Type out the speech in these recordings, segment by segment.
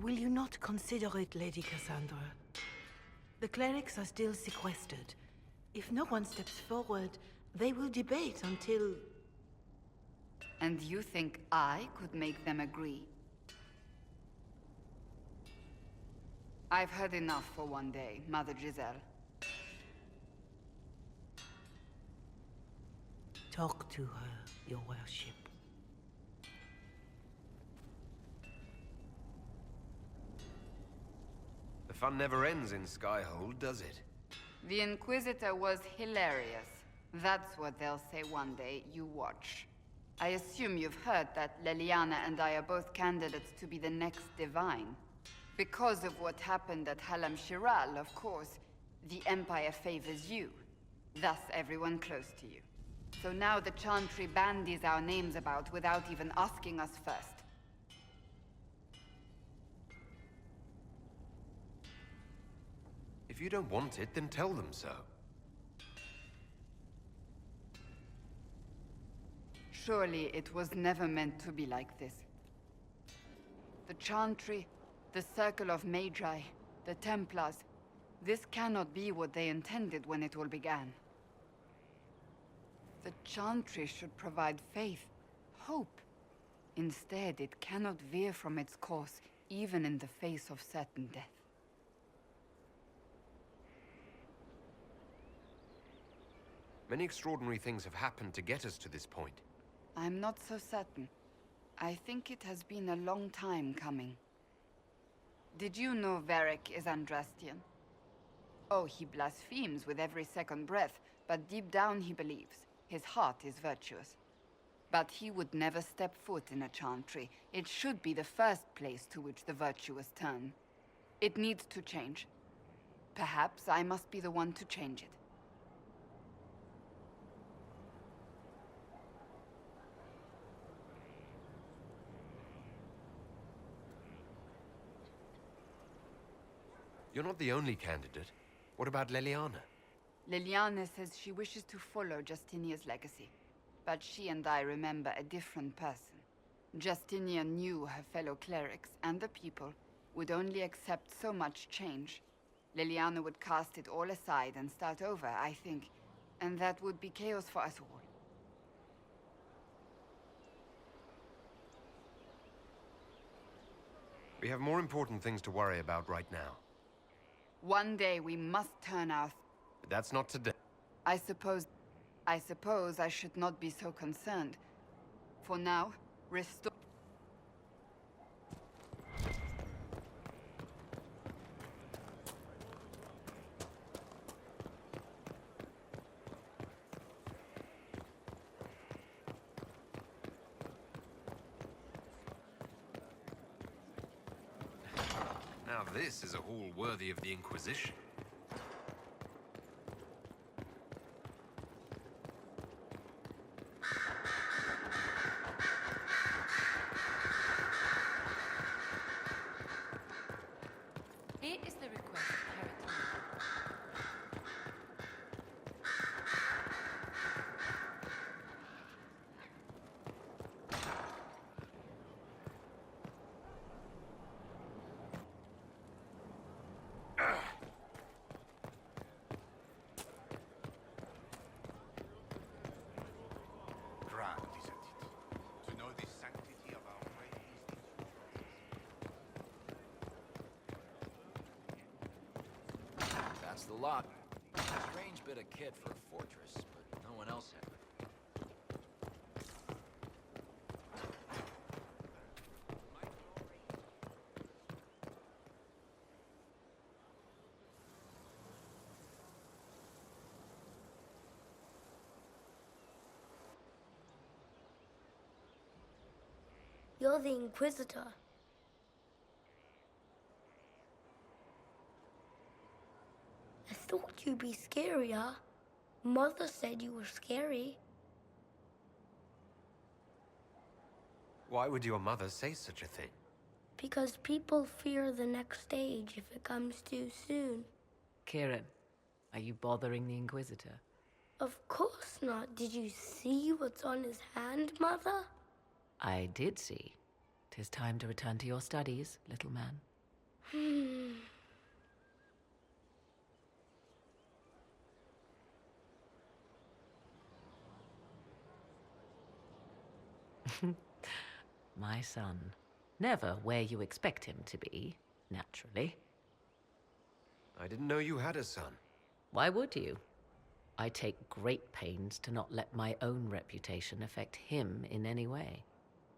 Will you not consider it, Lady Cassandra? The clerics are still sequestered. If no one steps forward, they will debate until... And you think I could make them agree? I've heard enough for one day, Mother Giselle. Talk to her, your worship. The fun never ends in Skyhold, does it? The Inquisitor was hilarious. That's what they'll say one day, you watch. I assume you've heard that Leliana and I are both candidates to be the next Divine. Because of what happened at Halam Shiral, of course, the Empire favors you. Thus everyone close to you. So now the Chantry bandies our names about without even asking us first. If you don't want it, then tell them so. Surely it was never meant to be like this. The Chantry, the Circle of Magi, the Templars, this cannot be what they intended when it all began. The Chantry should provide faith, hope. Instead, it cannot veer from its course, even in the face of certain death. Many extraordinary things have happened to get us to this point. I'm not so certain. I think it has been a long time coming. Did you know Varric is Andrastian? Oh, he blasphemes with every second breath, but deep down he believes. His heart is virtuous. But he would never step foot in a Chantry. It should be the first place to which the virtuous turn. It needs to change. Perhaps I must be the one to change it. You're not the only candidate. What about Leliana? Leliana says she wishes to follow Justinia's legacy. But she and I remember a different person. Justinia knew her fellow clerics and the people would only accept so much change. Leliana would cast it all aside and start over, I think. And that would be chaos for us all. We have more important things to worry about right now. One day we must turn our... But that's not today. I suppose I should not be so concerned. For now, restore... Now this is a hall worthy of the Inquisition. Here is the request carried to you. Grand, isn't it? To know the sanctity of our faith is... That's the lot. Strange bit of kit for a fortress, but no one else had it. You're the Inquisitor. I thought you'd be scarier. Mother said you were scary. Why would your mother say such a thing? Because people fear the next stage if it comes too soon. Kieran, are you bothering the Inquisitor? Of course not. Did you see what's on his hand, Mother? I did see. 'Tis time to return to your studies, little man. My son. Never where you expect him to be, naturally. I didn't know you had a son. Why would you? I take great pains to not let my own reputation affect him in any way.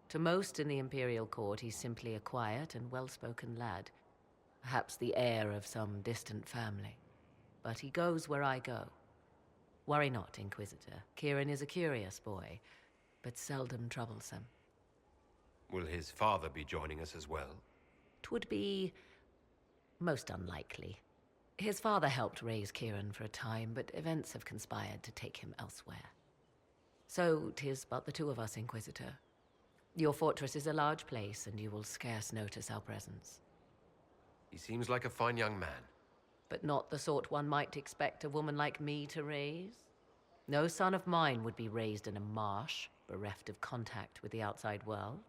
To most in the Imperial Court, he's simply a quiet and well-spoken lad. Perhaps the heir of some distant family. But he goes where I go. Worry not, Inquisitor. Kieran is a curious boy, but seldom troublesome. Will his father be joining us as well? 'Twould be most unlikely. His father helped raise Kieran for a time, but events have conspired to take him elsewhere. So 'tis but the two of us, Inquisitor. Your fortress is a large place, and you will scarce notice our presence. He seems like a fine young man. But not the sort one might expect a woman like me to raise. No son of mine would be raised in a marsh, bereft of contact with the outside world.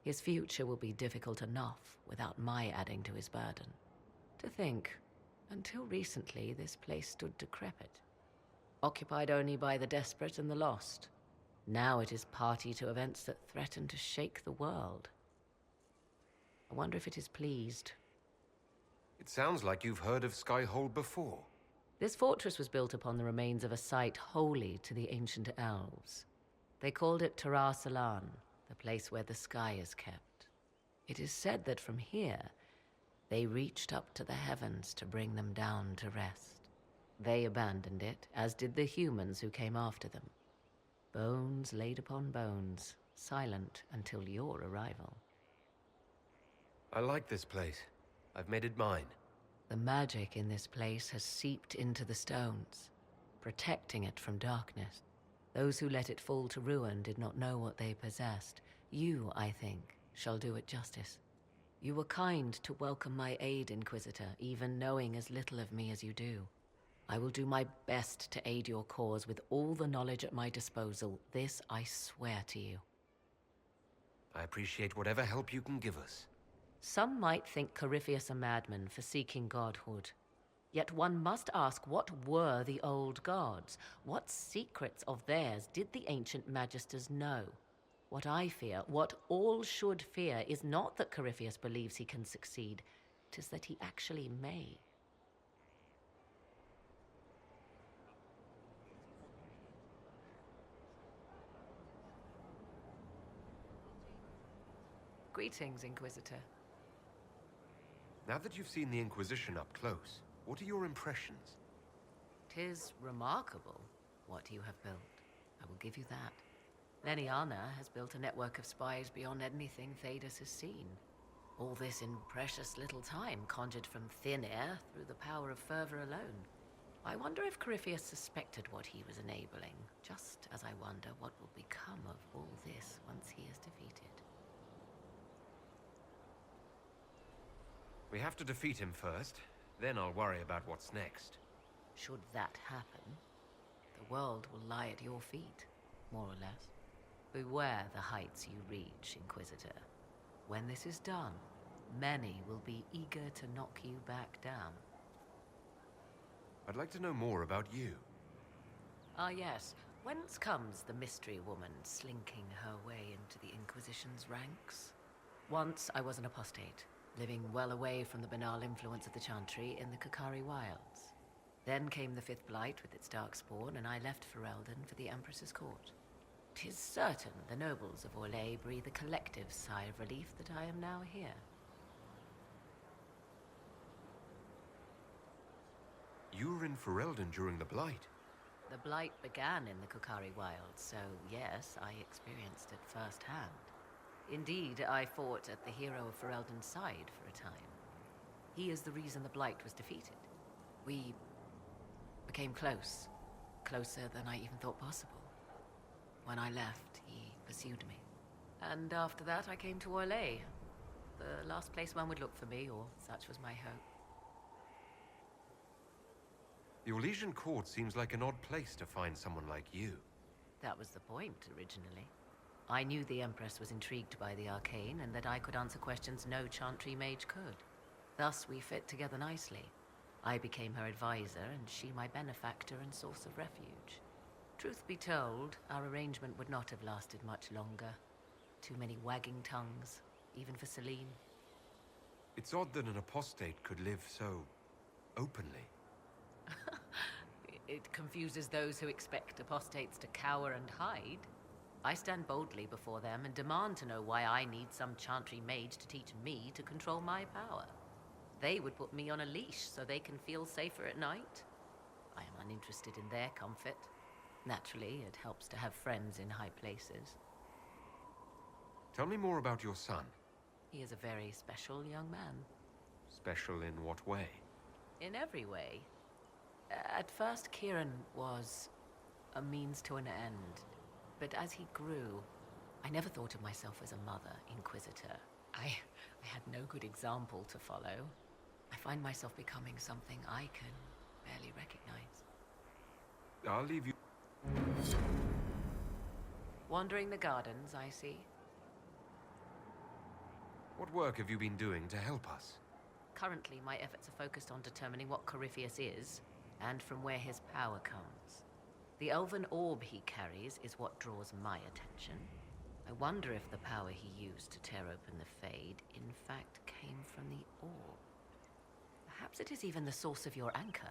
His future will be difficult enough without my adding to his burden. To think, until recently, this place stood decrepit, occupied only by the desperate and the lost. Now it is party to events that threaten to shake the world. I wonder if it is pleased. It sounds like you've heard of Skyhold before. This fortress was built upon the remains of a site holy to the ancient elves. They called it Tarar Salan, the place where the sky is kept. It is said that from here, they reached up to the heavens to bring them down to rest. They abandoned it, as did the humans who came after them. Bones laid upon bones, silent until your arrival. I like this place. I've made it mine. The magic in this place has seeped into the stones, protecting it from darkness. Those who let it fall to ruin did not know what they possessed. You, I think, shall do it justice. You were kind to welcome my aid, Inquisitor, even knowing as little of me as you do. I will do my best to aid your cause with all the knowledge at my disposal. This I swear to you. I appreciate whatever help you can give us. Some might think Corypheus a madman for seeking godhood. Yet one must ask, what were the old gods? What secrets of theirs did the ancient magisters know? What I fear, what all should fear, is not that Corypheus believes he can succeed. 'Tis that he actually may. Greetings, Inquisitor. Now that you've seen the Inquisition up close, what are your impressions? 'Tis remarkable what you have built. I will give you that. Leniana has built a network of spies beyond anything Thedas has seen. All this in precious little time, conjured from thin air through the power of fervor alone. I wonder if Corypheus suspected what he was enabling, just as I wonder what will become of all this once he is defeated. We have to defeat him first, then I'll worry about what's next. Should that happen, the world will lie at your feet, more or less. Beware the heights you reach, Inquisitor. When this is done, many will be eager to knock you back down. I'd like to know more about you. Ah, yes. Whence comes the mystery woman slinking her way into the Inquisition's ranks? Once I was an apostate, living well away from the banal influence of the Chantry in the Kakari Wilds. Then came the Fifth Blight with its darkspawn, and I left Ferelden for the Empress's court. 'Tis certain the nobles of Orlais breathe a collective sigh of relief that I am now here. You were in Ferelden during the Blight. The Blight began in the Kakari Wilds, so yes, I experienced it firsthand. Indeed, I fought at the hero of Ferelden's side for a time. He is the reason the Blight was defeated. We became close, closer than I even thought possible. When I left, he pursued me. And after that, I came to Orlais. The last place one would look for me, or such was my hope. The Orlesian court seems like an odd place to find someone like you. That was the point, originally. I knew the Empress was intrigued by the arcane, and that I could answer questions no Chantry mage could. Thus, we fit together nicely. I became her advisor, and she my benefactor and source of refuge. Truth be told, our arrangement would not have lasted much longer. Too many wagging tongues, even for Celine. It's odd that an apostate could live so openly. It confuses those who expect apostates to cower and hide. I stand boldly before them and demand to know why I need some chantry mage to teach me to control my power. They would put me on a leash so they can feel safer at night. I am uninterested in their comfort. Naturally, it helps to have friends in high places. Tell me more about your son. He is a very special young man. Special in what way? In every way. At first, Kieran was a means to an end. But as he grew, I never thought of myself as a mother inquisitor. I had no good example to follow. I find myself becoming something I can barely recognize. I'll leave you. Wandering the gardens, I see. What work have you been doing to help us? Currently, my efforts are focused on determining what Corypheus is, and from where his power comes. The elven orb he carries is what draws my attention. I wonder if the power he used to tear open the Fade, in fact, came from the orb. Perhaps it is even the source of your anchor.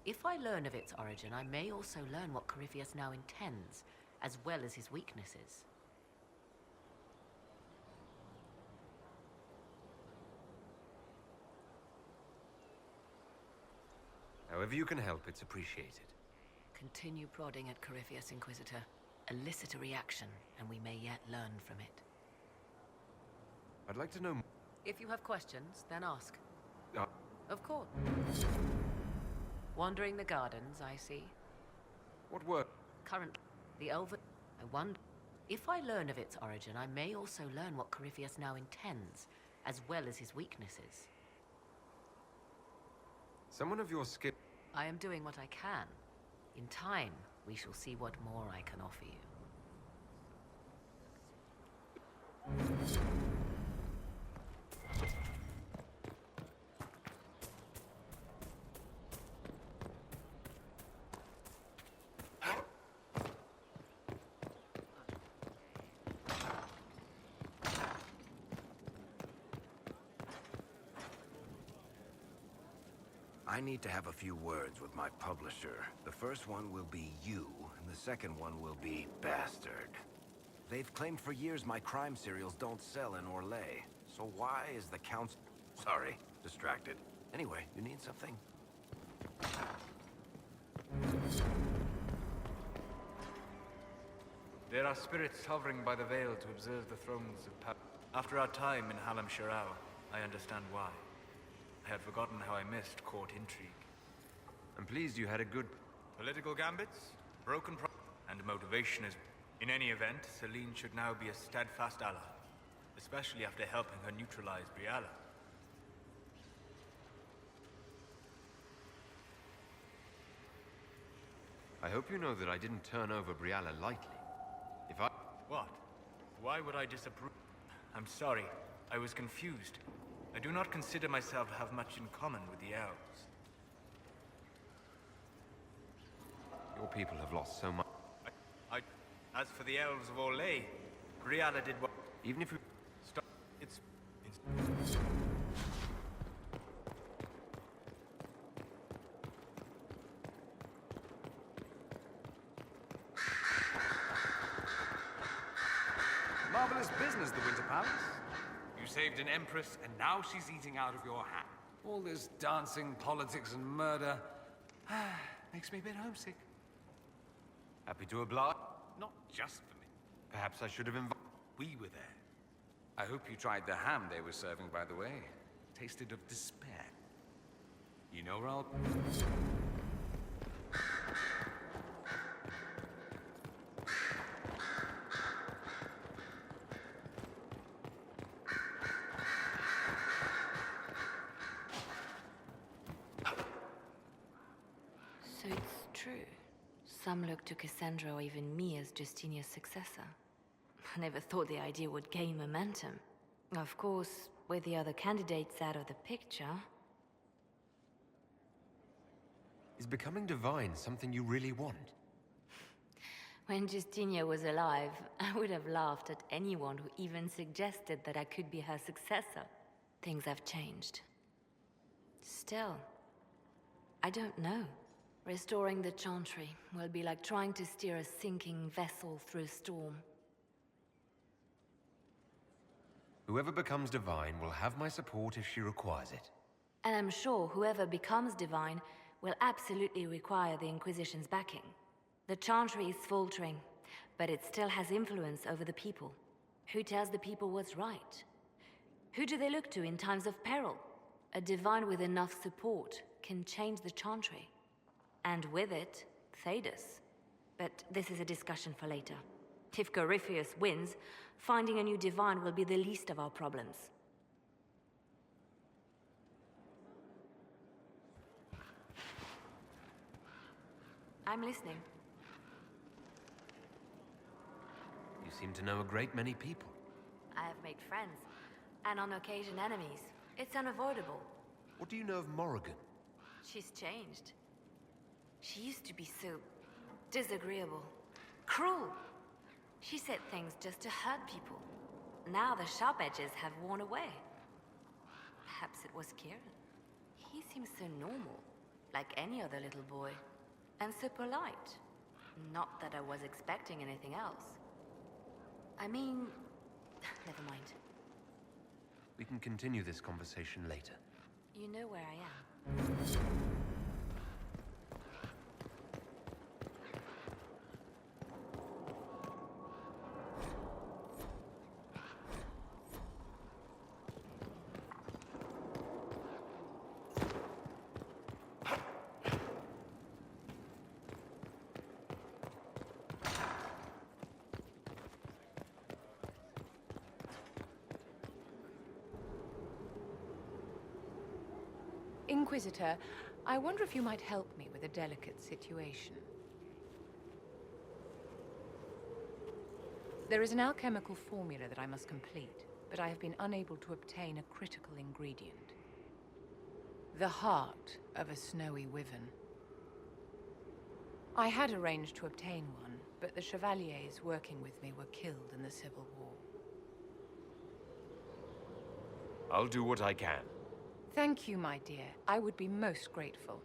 If I learn of its origin, I may also learn what Corypheus now intends, as well as his weaknesses. However you can help, it's appreciated. Continue prodding at Corypheus, Inquisitor. Elicit a reaction, and we may yet learn from it. I'd like to know more. If you have questions, then ask. Uh, Of course. Wandering the gardens, I see. what work? Currently, the elven... I wonder... If I learn of its origin, I may also learn what Corypheus now intends, as well as his weaknesses. Someone of your skill. I am doing what I can. In time, we shall see what more I can offer you. I need to have a few words with my publisher. The first one will be you, and the second one will be Bastard. They've claimed for years my crime serials don't sell in Orlais. So why is the council... Sorry, distracted. Anyway, you need something? There are spirits hovering by the veil to observe the thrones of power. After our time in Halam Shirao, I understand why. I had forgotten how I missed court intrigue. I'm pleased you had a good... Political gambits, and motivation is... In any event, Celine should now be a steadfast ally, especially after helping her neutralize Briala. I hope you know that I didn't turn over Briala lightly. If I... What? Why would I disapprove? I'm sorry. I was confused. I do not consider myself to have much in common with the elves. Your people have lost so much. As for the elves of Orlais, Briala did what... Even if we... Stop. It's... Marvelous business, the Winter Palace. You saved an empress, and now she's eating out of your hand. All this dancing, politics, and murder... makes me a bit homesick. Happy to oblige. Not just for me. Perhaps I should have invited... We were there. I hope you tried the ham they were serving, by the way. Tasted of despair. You know where I'll... So it's true. Some look to Cassandra or even me as Justinia's successor. I never thought the idea would gain momentum. Of course, with the other candidates out of the picture. Is becoming divine something you really want? When Justinia was alive, I would have laughed at anyone who even suggested that I could be her successor. Things have changed. Still, I don't know. Restoring the Chantry will be like trying to steer a sinking vessel through a storm. Whoever becomes divine will have my support if she requires it. And I'm sure whoever becomes divine will absolutely require the Inquisition's backing. The Chantry is faltering, but it still has influence over the people. Who tells the people what's right? Who do they look to in times of peril? A divine with enough support can change the Chantry. And with it, Thedas. But this is a discussion for later. If Corypheus wins, finding a new divine will be the least of our problems. I'm listening. You seem to know a great many people. I have made friends, and on occasion enemies. It's unavoidable. What do you know of Morrigan? She's changed. She used to be so disagreeable, cruel. She said things just to hurt people. Now the sharp edges have worn away. Perhaps it was Kieran. He seems so normal, like any other little boy. And so polite. Not that I was expecting anything else. I mean, never mind. We can continue this conversation later. You know where I am. Inquisitor, I wonder if you might help me with a delicate situation. There is an alchemical formula that I must complete, but I have been unable to obtain a critical ingredient. The heart of a snowy wyvern. I had arranged to obtain one, but the chevaliers working with me were killed in the Civil War. I'll do what I can. Thank you, my dear. I would be most grateful.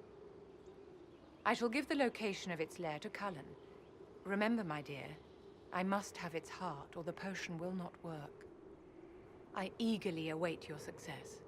I shall give the location of its lair to Cullen. Remember, my dear, I must have its heart, or the potion will not work. I eagerly await your success.